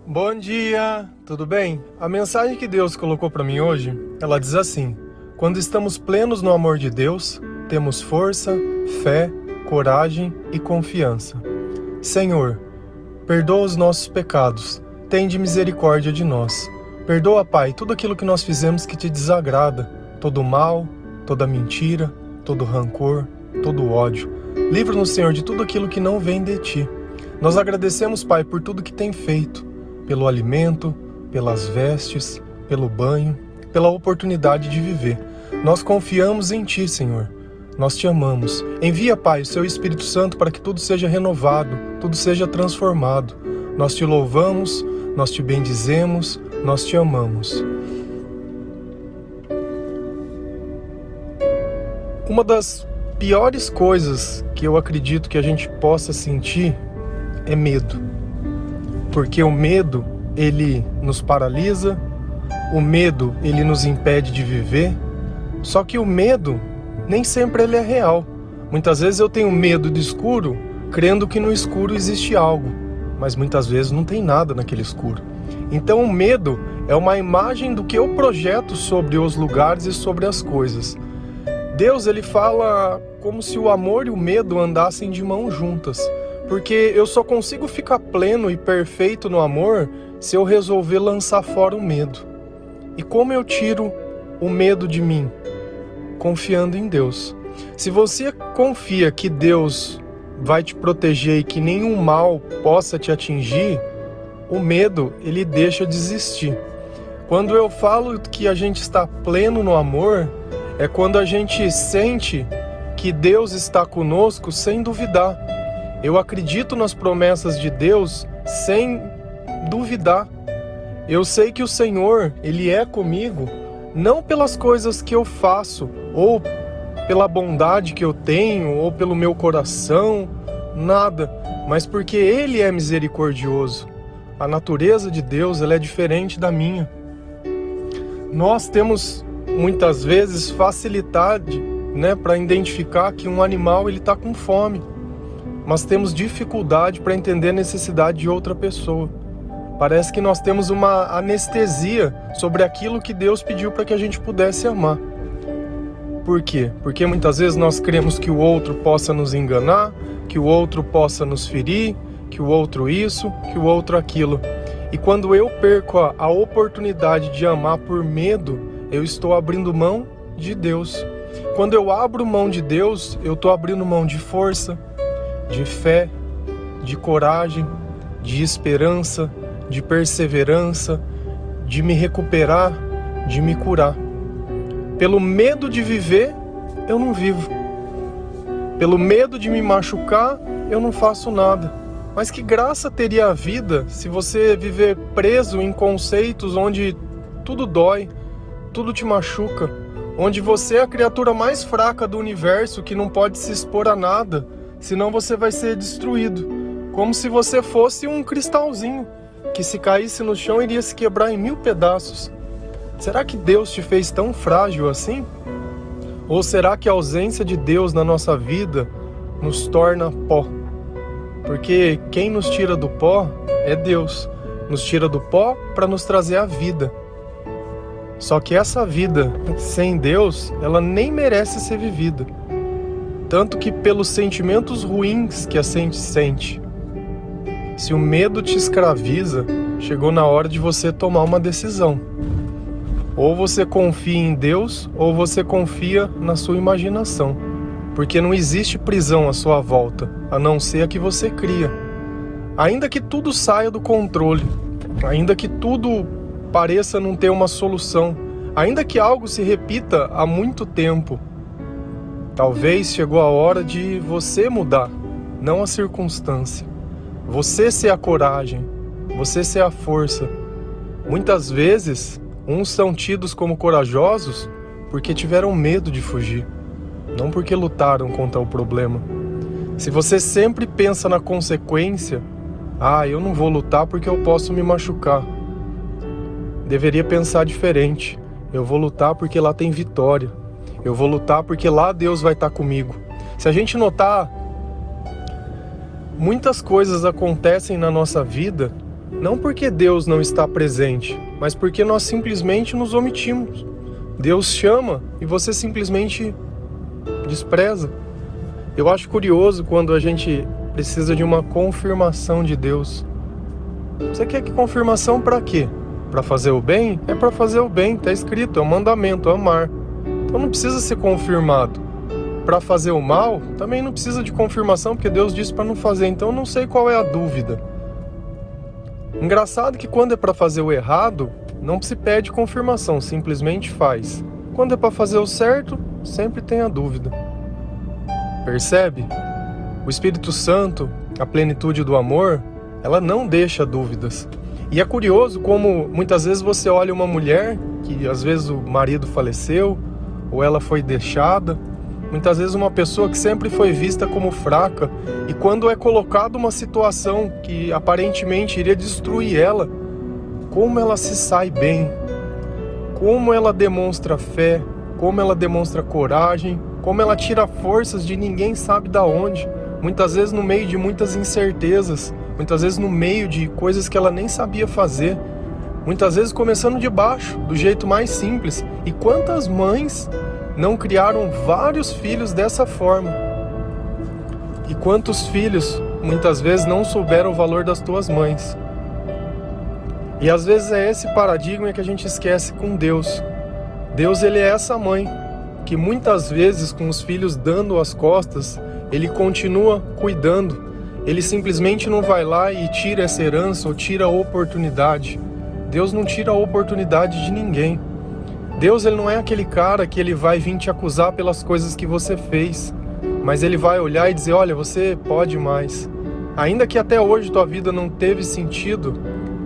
Bom dia, tudo bem? A mensagem que Deus colocou para mim hoje, ela diz assim: quando estamos plenos no amor de Deus, temos força, fé, coragem e confiança. Senhor, perdoa os nossos pecados, tende misericórdia de nós. Perdoa, Pai, tudo aquilo que nós fizemos que te desagrada, todo mal, toda mentira, todo rancor, todo ódio. Livra-nos, Senhor, de tudo aquilo que não vem de Ti. Nós agradecemos, Pai, por tudo que tem feito, pelo alimento, pelas vestes, pelo banho, pela oportunidade de viver. Nós confiamos em Ti, Senhor. Nós Te amamos. Envia, Pai, o Seu Espírito Santo para que tudo seja renovado, tudo seja transformado. Nós Te louvamos, nós Te bendizemos, nós Te amamos. Uma das piores coisas que eu acredito que a gente possa sentir é medo. Porque o medo, ele nos paralisa, o medo, ele nos impede de viver. Só que o medo, nem sempre ele é real. Muitas vezes eu tenho medo do escuro, crendo que no escuro existe algo, mas muitas vezes não tem nada naquele escuro. Então o medo é uma imagem do que eu projeto sobre os lugares e sobre as coisas. Deus, ele fala como se o amor e o medo andassem de mãos juntas. Porque eu só consigo ficar pleno e perfeito no amor se eu resolver lançar fora o medo. E como eu tiro o medo de mim? Confiando em Deus. Se você confia que Deus vai te proteger e que nenhum mal possa te atingir, o medo, ele deixa de existir. Quando eu falo que a gente está pleno no amor, é quando a gente sente que Deus está conosco sem duvidar. Eu acredito nas promessas de Deus sem duvidar. Eu sei que o Senhor, Ele é comigo, não pelas coisas que eu faço, ou pela bondade que eu tenho, ou pelo meu coração, nada, mas porque Ele é misericordioso. A natureza de Deus, ela é diferente da minha. Nós temos, muitas vezes, facilidade, para identificar que um animal ele está com fome. Mas temos dificuldade para entender a necessidade de outra pessoa. Parece que nós temos uma anestesia sobre aquilo que Deus pediu para que a gente pudesse amar. Por quê? Porque muitas vezes nós queremos que o outro possa nos enganar, que o outro possa nos ferir, que o outro isso, que o outro aquilo. E quando eu perco a oportunidade de amar por medo, eu estou abrindo mão de Deus. Quando eu abro mão de Deus, eu estou abrindo mão de força, de fé, de coragem, de esperança, de perseverança, de me recuperar, de me curar. Pelo medo de viver, eu não vivo. Pelo medo de me machucar, eu não faço nada. Mas que graça teria a vida se você viver preso em conceitos onde tudo dói, tudo te machuca, onde você é a criatura mais fraca do universo que não pode se expor a nada, senão você vai ser destruído, como se você fosse um cristalzinho, que se caísse no chão iria se quebrar em 1000 pedaços. Será que Deus te fez tão frágil assim? Ou será que a ausência de Deus na nossa vida nos torna pó? Porque quem nos tira do pó é Deus, nos tira do pó para nos trazer a vida. Só que essa vida sem Deus, ela nem merece ser vivida. Tanto que pelos sentimentos ruins que a gente sente. Se o medo te escraviza, chegou na hora de você tomar uma decisão. Ou você confia em Deus, ou você confia na sua imaginação. Porque não existe prisão à sua volta, a não ser a que você cria. Ainda que tudo saia do controle, ainda que tudo pareça não ter uma solução, ainda que algo se repita há muito tempo, talvez chegou a hora de você mudar, não a circunstância. Você ser a coragem, você ser a força. Muitas vezes, uns são tidos como corajosos porque tiveram medo de fugir, não porque lutaram contra o problema. Se você sempre pensa na consequência, eu não vou lutar porque eu posso me machucar. Deveria pensar diferente. Eu vou lutar porque lá tem vitória. Eu vou lutar porque lá Deus vai estar comigo. Se a gente notar, muitas coisas acontecem na nossa vida Não porque Deus não está presente, mas porque nós simplesmente nos omitimos. Deus chama e você simplesmente despreza. Eu acho curioso quando a gente precisa de uma confirmação de Deus. Você quer que confirmação para quê? Para fazer o bem? É para fazer o bem, está escrito, é um mandamento, amar. Então não precisa ser confirmado. Para fazer o mal, também não precisa de confirmação, porque Deus disse para não fazer, então não sei qual é a dúvida. Engraçado que quando é para fazer o errado, não se pede confirmação, simplesmente faz. Quando é para fazer o certo, sempre tem a dúvida. Percebe? O Espírito Santo, a plenitude do amor, ela não deixa dúvidas. E é curioso como muitas vezes você olha uma mulher, que às vezes o marido faleceu, ou ela foi deixada, muitas vezes uma pessoa que sempre foi vista como fraca, e quando é colocada uma situação que aparentemente iria destruir ela, como ela se sai bem, como ela demonstra fé, como ela demonstra coragem, como ela tira forças de ninguém sabe da onde, muitas vezes no meio de muitas incertezas, muitas vezes no meio de coisas que ela nem sabia fazer, muitas vezes começando de baixo, do jeito mais simples. E quantas mães não criaram vários filhos dessa forma? E quantos filhos muitas vezes não souberam o valor das tuas mães? E às vezes é esse paradigma que a gente esquece com Deus. Deus, ele é essa mãe que muitas vezes com os filhos dando as costas, ele continua cuidando. Ele simplesmente não vai lá e tira essa herança ou tira a oportunidade. Deus não tira a oportunidade de ninguém. Deus, ele não é aquele cara que ele vai vir te acusar pelas coisas que você fez, mas ele vai olhar e dizer, olha, você pode mais. Ainda que até hoje tua vida não teve sentido,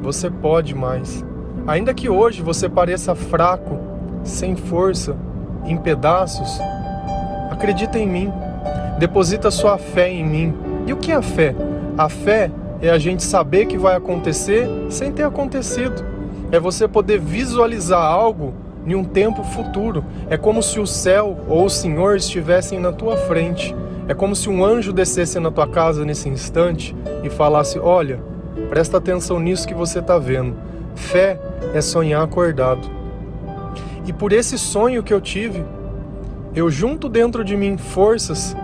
você pode mais. Ainda que hoje você pareça fraco, sem força, em pedaços, acredita em mim. Deposita sua fé em mim. E o que é a fé? A fé é a gente saber que vai acontecer sem ter acontecido. É você poder visualizar algo em um tempo futuro. É como se o céu ou o Senhor estivessem na tua frente. É como se um anjo descesse na tua casa nesse instante e falasse, olha, presta atenção nisso que você está vendo. Fé é sonhar acordado. E por esse sonho que eu tive, eu junto dentro de mim forças,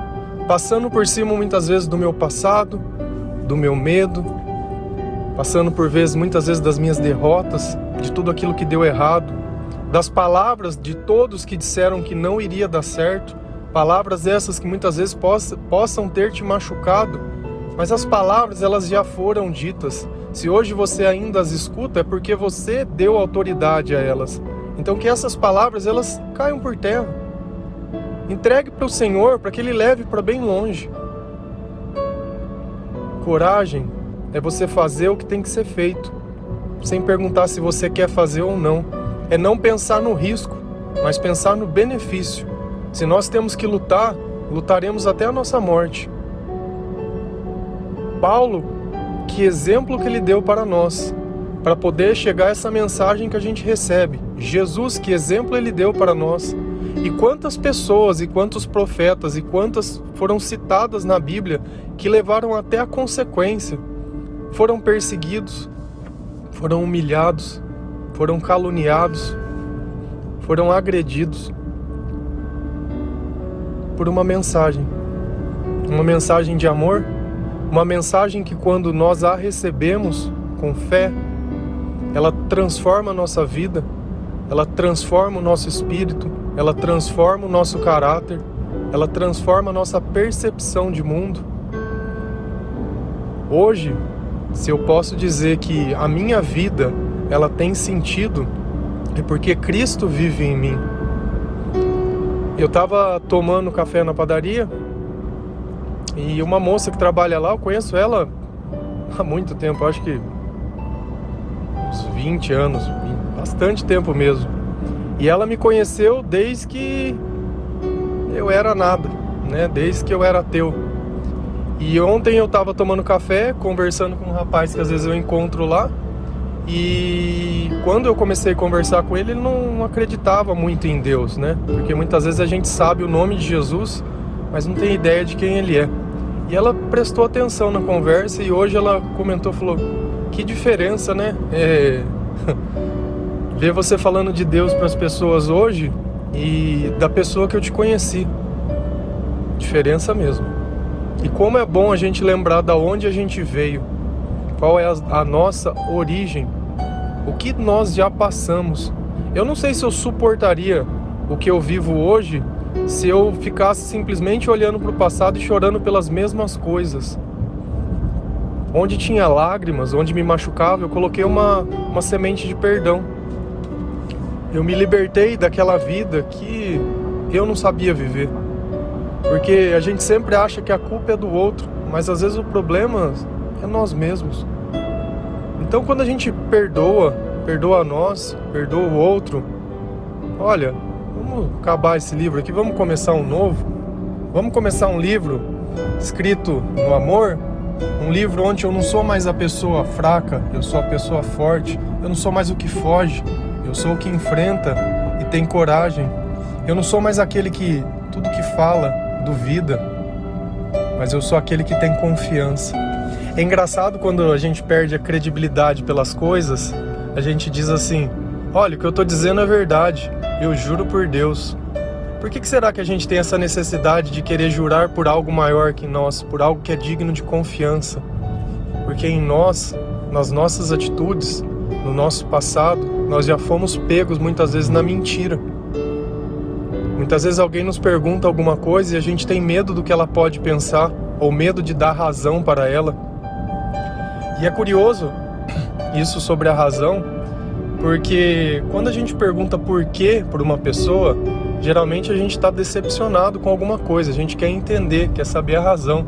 passando por cima muitas vezes do meu passado, do meu medo, passando por muitas vezes das minhas derrotas, de tudo aquilo que deu errado, das palavras de todos que disseram que não iria dar certo, palavras essas que muitas vezes possam ter te machucado, mas as palavras elas já foram ditas. Se hoje você ainda as escuta é porque você deu autoridade a elas. Então que essas palavras elas caiam por terra. Entregue para o Senhor para que Ele leve para bem longe. Coragem é você fazer o que tem que ser feito, sem perguntar se você quer fazer ou não. É não pensar no risco, mas pensar no benefício. Se nós temos que lutar, lutaremos até a nossa morte. Paulo, que exemplo que ele deu para nós, para poder chegar a essa mensagem que a gente recebe. Jesus, que exemplo ele deu para nós. E quantas pessoas, e quantos profetas, e quantas foram citadas na Bíblia que levaram até a consequência. Foram perseguidos, foram humilhados, foram caluniados, foram agredidos por uma mensagem de amor, uma mensagem que quando nós a recebemos com fé, ela transforma a nossa vida, ela transforma o nosso espírito, ela transforma o nosso caráter, ela transforma a nossa percepção de mundo. Hoje, se eu posso dizer que a minha vida ela tem sentido, é porque Cristo vive em mim. Eu estava tomando café na padaria e uma moça que trabalha lá, eu conheço ela há muito tempo, acho que uns 20 anos, bastante tempo mesmo. E ela me conheceu desde que eu era nada, né? Desde que eu era ateu. E ontem eu estava tomando café, conversando com um rapaz que às vezes eu encontro lá. E quando eu comecei a conversar com ele, ele não acreditava muito em Deus, né? Porque muitas vezes a gente sabe o nome de Jesus, mas não tem ideia de quem ele é. E ela prestou atenção na conversa e hoje ela comentou, falou, Que diferença, né? Ver você falando de Deus para as pessoas hoje e da pessoa que eu te conheci. Diferença mesmo. E como é bom a gente lembrar da onde a gente veio, qual é a nossa origem, o que nós já passamos. Eu não sei se eu suportaria o que eu vivo hoje se eu ficasse simplesmente olhando para o passado e chorando pelas mesmas coisas. Onde tinha lágrimas, onde me machucava, eu coloquei uma semente de perdão. Eu me libertei daquela vida que eu não sabia viver. Porque a gente sempre acha que a culpa é do outro, mas às vezes o problema é nós mesmos. Então quando a gente perdoa nós, perdoa o outro, olha, vamos acabar esse livro aqui, vamos começar um novo. Vamos começar um livro escrito no amor, um livro onde eu não sou mais a pessoa fraca, eu sou a pessoa forte, eu não sou mais o que foge, eu sou o que enfrenta e tem coragem. Eu não sou mais aquele que tudo que fala duvida, mas eu sou aquele que tem confiança. É engraçado quando a gente perde a credibilidade pelas coisas, a gente diz assim, olha, o que eu estou dizendo é verdade, eu juro por Deus. Por que será que a gente tem essa necessidade de querer jurar por algo maior que nós, por algo que é digno de confiança? Porque em nós, nas nossas atitudes, no nosso passado, nós já fomos pegos muitas vezes na mentira. Muitas vezes alguém nos pergunta alguma coisa e a gente tem medo do que ela pode pensar, ou medo de dar razão para ela. E é curioso isso sobre a razão, porque quando a gente pergunta por quê por uma pessoa, geralmente a gente está decepcionado com alguma coisa, a gente quer entender, quer saber a razão.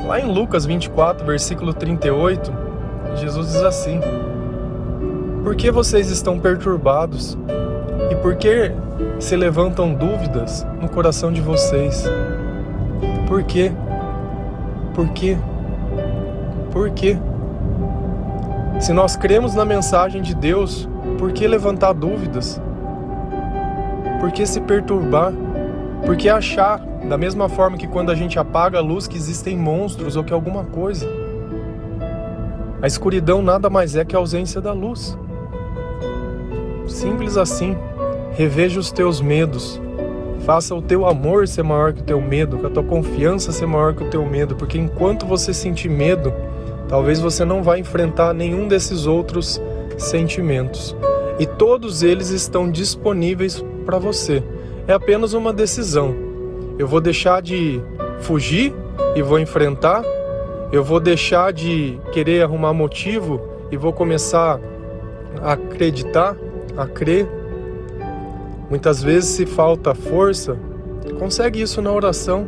Lá em Lucas 24, versículo 38, Jesus diz assim: por que vocês estão perturbados? E por que se levantam dúvidas no coração de vocês? Por quê? Por quê? Por quê? Se nós cremos na mensagem de Deus, por que levantar dúvidas? Por que se perturbar? Por que achar, da mesma forma que quando a gente apaga a luz, que existem monstros ou que alguma coisa? A escuridão nada mais é que a ausência da luz. Simples assim. Reveja os teus medos. Faça o teu amor ser maior que o teu medo, que a tua confiança ser maior que o teu medo, porque enquanto você sentir medo, talvez você não vai enfrentar nenhum desses outros sentimentos. E todos eles estão disponíveis para você. É apenas uma decisão. Eu vou deixar de fugir e vou enfrentar. Eu vou deixar de querer arrumar motivo e vou começar a acreditar, a crer. Muitas vezes, se falta força, consegue isso na oração.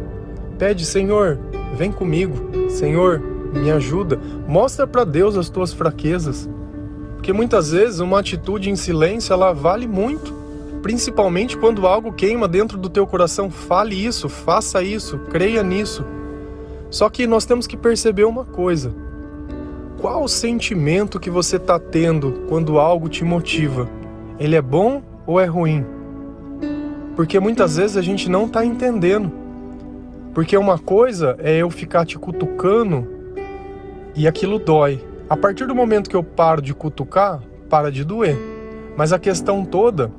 Pede, Senhor, vem comigo. Senhor, me ajuda. Mostra para Deus as tuas fraquezas. Porque muitas vezes uma atitude em silêncio, ela vale muito. Principalmente quando algo queima dentro do teu coração. Fale isso, faça isso, creia nisso. Só que nós temos que perceber uma coisa. Qual o sentimento que você está tendo quando algo te motiva? Ele é bom ou é ruim? Porque muitas vezes a gente não está entendendo. Porque uma coisa é eu ficar te cutucando e aquilo dói. A partir do momento que eu paro de cutucar, para de doer. Mas a questão toda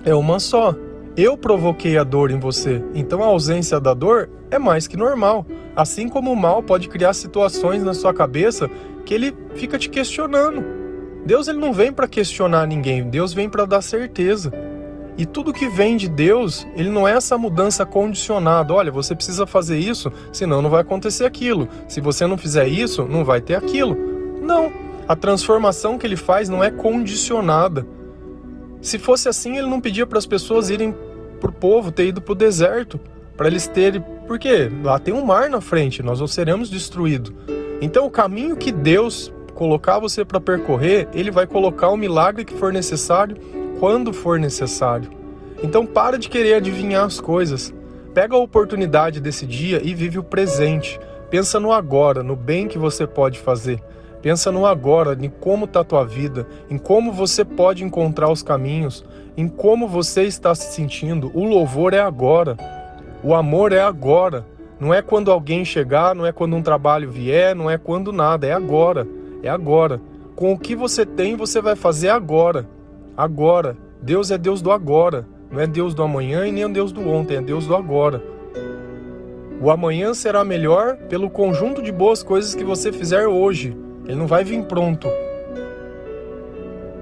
é uma só. Eu provoquei a dor em você, então a ausência da dor é mais que normal. Assim como o mal pode criar situações na sua cabeça que ele fica te questionando. Deus, ele não vem para questionar ninguém, Deus vem para dar certeza. E tudo que vem de Deus, ele não é essa mudança condicionada. Olha, você precisa fazer isso, senão não vai acontecer aquilo. Se você não fizer isso, não vai ter aquilo. Não, a transformação que ele faz não é condicionada. Se fosse assim, ele não pedia para as pessoas irem para o povo, ter ido para o deserto, para eles terem... Porque lá tem um mar na frente, nós não seremos destruídos. Então o caminho que Deus colocar você para percorrer, ele vai colocar o milagre que for necessário, quando for necessário. Então para de querer adivinhar as coisas. Pega a oportunidade desse dia e vive o presente. Pensa no agora, no bem que você pode fazer. Pensa no agora, em como está a tua vida, em como você pode encontrar os caminhos, em como você está se sentindo. O louvor é agora, o amor é agora. Não é quando alguém chegar, não é quando um trabalho vier, não é quando nada, é agora, é agora. com o que você tem, você vai fazer agora. Agora. Deus é Deus do agora. Não é Deus do amanhã e nem é Deus do ontem, é Deus do agora. O amanhã será melhor pelo conjunto de boas coisas que você fizer hoje. Ele não vai vir pronto.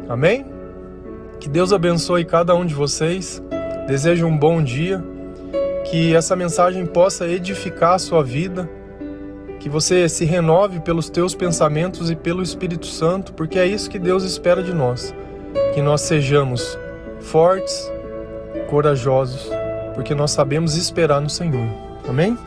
Amém? Que Deus abençoe cada um de vocês. Desejo um bom dia. Que essa mensagem possa edificar a sua vida. Que você se renove pelos teus pensamentos e pelo Espírito Santo, porque é isso que Deus espera de nós. Que nós sejamos fortes, corajosos, porque nós sabemos esperar no Senhor. Amém?